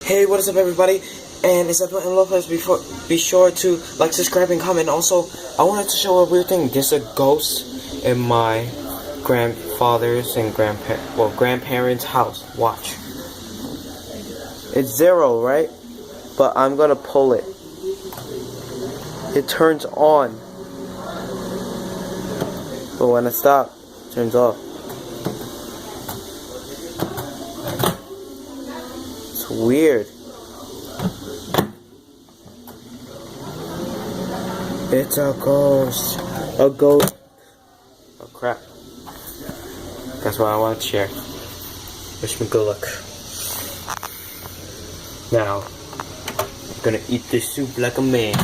Hey, what is up, everybody? And it's Edwin Lopez. Be sure to like, subscribe, and comment. Also, I wanted to show a weird thing. There's a ghost in my grandfather's and grandparents' house. Watch. It's 0, right? But I'm gonna pull it. It turns on. But when I stop, it turns off. It's weird. It's a ghost. A ghost. Oh crap. That's what I want to share. Wish me good luck. Now, I'm gonna eat this soup like a man.